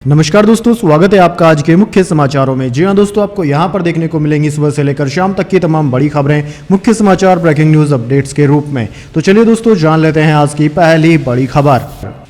नमस्कार दोस्तों, स्वागत है आपका आज के मुख्य समाचारों में। जी हां दोस्तों, आपको यहां पर देखने को मिलेंगी सुबह से लेकर शाम तक की तमाम बड़ी खबरें मुख्य समाचार ब्रेकिंग न्यूज अपडेट्स के रूप में। तो चलिए दोस्तों, जान लेते हैं आज की पहली बड़ी खबर।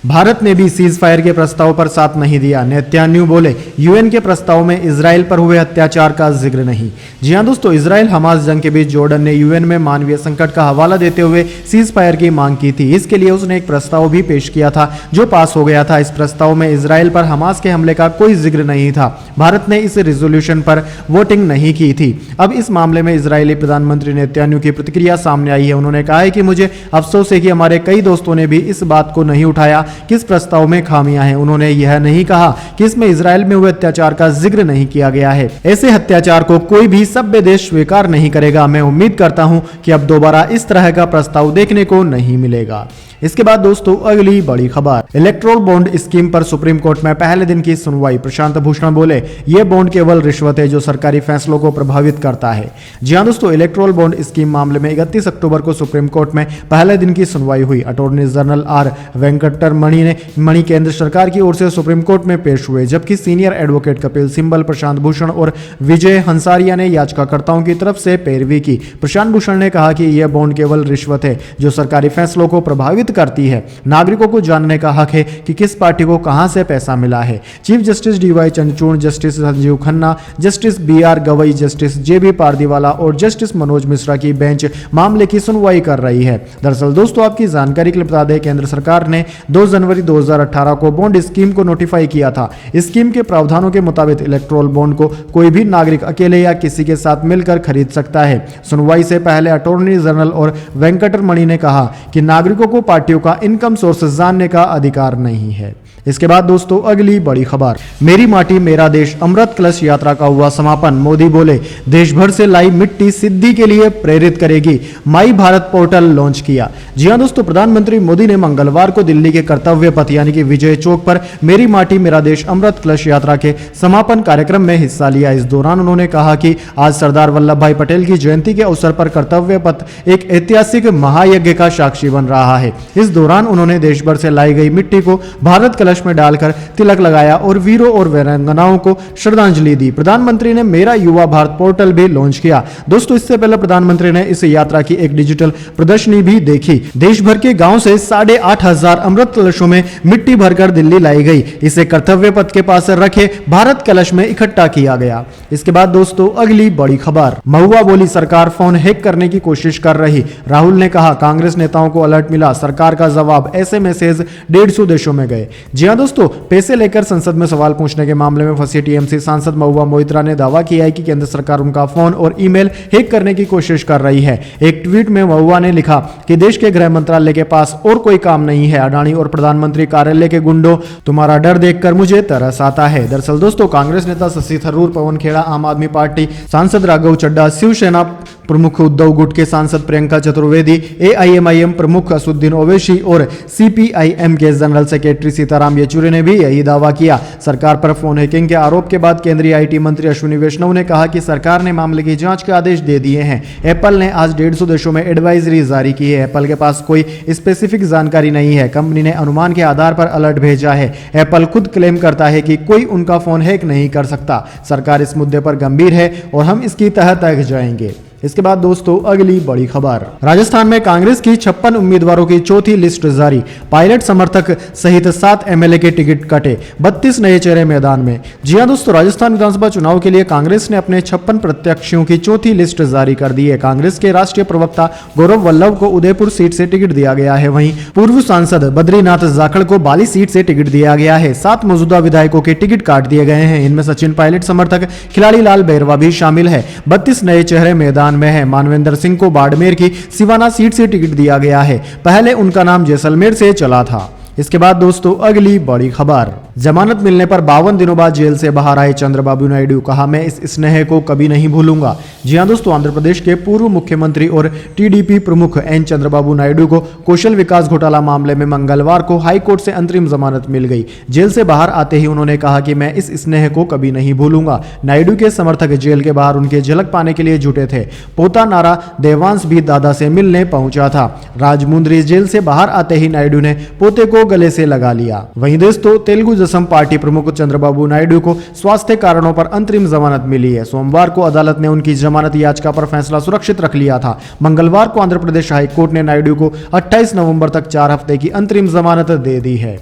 भारत ने भी सीज फायर के प्रस्ताव पर साथ नहीं दिया। नेतन्याहू बोले, यूएन के प्रस्ताव में इजराइल पर हुए अत्याचार का जिक्र नहीं। जी हां दोस्तों, इजराइल हमास जंग के बीच जॉर्डन ने यूएन में मानवीय संकट का हवाला देते हुए सीज फायर की मांग की थी। इसके लिए उसने एक प्रस्ताव भी पेश किया था जो पास हो गया था। इस प्रस्ताव में इजराइल पर हमास के हमले का कोई जिक्र नहीं था। भारत ने इस रिजोल्यूशन पर वोटिंग नहीं की थी। अब इस मामले में इजरायली प्रधानमंत्री नेतन्याहू की प्रतिक्रिया सामने आई है। उन्होंने कहा है कि मुझे अफसोस है कि हमारे कई दोस्तों ने भी इस बात को नहीं उठाया कि इस प्रस्ताव में खामियां हैं। उन्होंने यह नहीं कहा कि इसमें इजराइल में हुए अत्याचार का जिक्र नहीं किया गया है। ऐसे अत्याचार को कोई भी सभ्य देश स्वीकार नहीं करेगा। मैं उम्मीद करता हूं कि अब दोबारा इस तरह का प्रस्ताव देखने को नहीं मिलेगा। इसके बाद दोस्तों, अगली बड़ी खबर। इलेक्ट्रोल बॉन्ड स्कीम पर सुप्रीम कोर्ट में पहले दिन की सुनवाई। प्रशांत भूषण बोले, यह बॉन्ड केवल रिश्वत है जो सरकारी फैसलों को प्रभावित करता है। जी हां दोस्तों, इलेक्ट्रोल बॉन्ड स्कीम मामले में 31 अक्टूबर को सुप्रीम कोर्ट में पहले दिन की सुनवाई हुई। अटॉर्नी जनरल आर वेंकटरमणि केंद्र सरकार की ओर से सुप्रीम कोर्ट में पेश हुए, जबकि सीनियर एडवोकेट कपिल सिब्बल, प्रशांत भूषण और विजय हंसारिया ने याचिकाकर्ताओं की तरफ से पैरवी की। प्रशांत भूषण ने कहा कि यह बॉन्ड केवल रिश्वत है जो सरकारी फैसलों को प्रभावित करती है। नागरिकों को जानने का हक है कि किस पार्टी को कहां से पैसा मिला है। Chief justice DY Chandrachud, justice Sanjiv Khanna, justice BR Gavai, justice JB Pardiwala और जस्टिस मनोज मिश्रा की बेंच मामले की सुनवाई कर रही है। दरअसल दोस्तों, आपकी जानकारी के लिए बता दें, केंद्र सरकार ने 2 जनवरी 2018 को बॉन्ड स्कीम को नोटिफाई किया था। स्कीम के प्रावधानों के मुताबिक इलेक्ट्रोल बॉन्ड को कोई भी नागरिक अकेले या किसी के साथ मिलकर खरीद सकता है। सुनवाई से पहले अटॉर्नी जनरल और वेंकटरमणि ने कहा कि नागरिकों को पार्टियों का इनकम सोर्सेज जानने का अधिकार नहीं है। इसके बाद दोस्तों, अगली बड़ी खबर। मेरी माटी मेरा देश अमृत कलश यात्रा का हुआ समापन। मोदी बोले, देश भर से लाई मिट्टी सिद्धि के लिए प्रेरित करेगी। माई भारत पोर्टल लॉन्च किया। जी हां दोस्तों, प्रधानमंत्री मोदी ने मंगलवार को दिल्ली के कर्तव्य पथ यानी कि विजय चौक पर मेरी माटी मेरा देश अमृत कलश यात्रा के समापन कार्यक्रम में हिस्सा लिया। इस दौरान उन्होंने कहा कि आज सरदार वल्लभ भाई पटेल की जयंती के अवसर पर कर्तव्य पथ एक ऐतिहासिक महायज्ञ का साक्षी बन रहा है। इस दौरान उन्होंने देश भर से लाई गई मिट्टी को भारत कलश में डालकर तिलक लगाया और वीरों और वीरांगनाओं को श्रद्धांजलि दी। प्रधानमंत्री ने मेरा युवा भारत पोर्टल भी लॉन्च किया। दोस्तों, इससे पहले प्रधानमंत्री ने इस यात्रा की एक डिजिटल प्रदर्शनी भी देखी। देश भर के गांव से 8,500 अमृत कलशों में मिट्टी भरकर दिल्ली लाई गई। इसे कर्तव्य पथ के पास रखे भारत कलश में इकट्ठा किया गया। इसके बाद दोस्तों, अगली बड़ी खबर। महुआ बोली, सरकार फोन हैक करने की कोशिश कर रही। राहुल ने कहा, कांग्रेस नेताओं को अलर्ट मिला, सरकार का जवाब। ऐसे मैसेज 150 देशों में गए। जी हां दोस्तों, पैसे लेकर संसद में सवाल पूछने के मामले में फंसी टीएमसी सांसद महुआ मोइत्रा ने दावा किया है कि केंद्र सरकार उनका फोन और ईमेल हैक करने की कोशिश कर रही है। एक ट्वीट में महुआ ने लिखा कि देश के गृह मंत्रालय के पास और कोई काम नहीं है। अडानी और प्रधानमंत्री कार्यालय के गुंडों, तुम्हारा डर देखकर मुझे तरस आता है। दरअसल दोस्तों, कांग्रेस नेता शशि थरूर, पवन खेड़ा, आम आदमी पार्टी सांसद राघव चड्ढा, शिवसेना प्रमुख उद्धव गुट के सांसद प्रियंका चतुर्वेदी, एआईएमआईएम प्रमुख असुद्दीन ओवैसी और सीपीआईएम के जनरल सेक्रेटरी सीताराम येचुरी ने भी यही दावा किया। सरकार पर फोन हैकिंग के आरोप के बाद केंद्रीय आईटी मंत्री अश्विनी वैष्णव ने कहा कि सरकार ने मामले की जांच के आदेश दे दिए हैं। एप्पल ने आज 150 देशों में एडवाइजरी जारी की है। एप्पल के पास कोई स्पेसिफिक जानकारी नहीं है। कंपनी ने अनुमान के आधार पर अलर्ट भेजा है। एप्पल खुद क्लेम करता है कि कोई उनका फोन हैक नहीं कर सकता। सरकार इस मुद्दे पर गंभीर है और हम इसकी तह तक जाएंगे। इसके बाद दोस्तों, अगली बड़ी खबर। राजस्थान में कांग्रेस की 56 उम्मीदवारों की चौथी लिस्ट जारी। पायलट समर्थक सहित 7 एमएलए के टिकट कटे, 32 नए चेहरे मैदान में। जी हां दोस्तों, राजस्थान विधानसभा चुनाव के लिए कांग्रेस ने अपने 56 प्रत्याशियों की चौथी लिस्ट जारी कर दी है। कांग्रेस के राष्ट्रीय प्रवक्ता गौरव वल्लभ को उदयपुर सीट से टिकट दिया गया है। वहीं पूर्व सांसद बद्रीनाथ जाखड़ को बाली सीट से टिकट दिया गया है। 7 मौजूदा विधायकों के टिकट काट दिए गए हैं। इनमें सचिन पायलट समर्थक खिलाड़ी लाल बैरवा भी शामिल है। 32 नए चेहरे मैदान में है। मानवेंद्र सिंह को बाड़मेर की सिवाना सीट से टिकट दिया गया है। पहले उनका नाम जैसलमेर से चला था। इसके बाद दोस्तों, अगली बड़ी खबर। जमानत मिलने पर 52 दिनों बाद जेल से बाहर आए चंद्रबाबू नायडू। कहा, मैं इस स्नेह को कभी नहीं भूलूंगा। जी हां दोस्तों, आंध्र प्रदेश के पूर्व मुख्यमंत्री और टीडीपी प्रमुख एन चंद्रबाबू नायडू को कौशल विकास घोटाला मामले में मंगलवार को हाई कोर्ट से अंतरिम जमानत मिल गई। जेल से बाहर आते ही उन्होंने कहा कि मैं इस स्नेह को कभी नहीं भूलूंगा। नायडू के समर्थक जेल के बाहर उनके झलक पाने के लिए जुटे थे। पोता नारा देवांश भी दादा से मिलने पहुंचा था। राजमुंद्री जेल से बाहर आते ही नायडू ने पोते को गले से लगा लिया। वहीं दोस्तों तेलुगु देशम पार्टी प्रमुख चंद्रबाबू नायडू को स्वास्थ्य कारणों पर अंतरिम जमानत मिली है। सोमवार को अदालत ने उनकी जमानत याचिका पर फैसला सुरक्षित रख लिया था। मंगलवार को आंध्र प्रदेश हाईकोर्ट ने नायडू को 28 नवंबर तक 4 हफ्ते की अंतरिम जमानत दे दी है।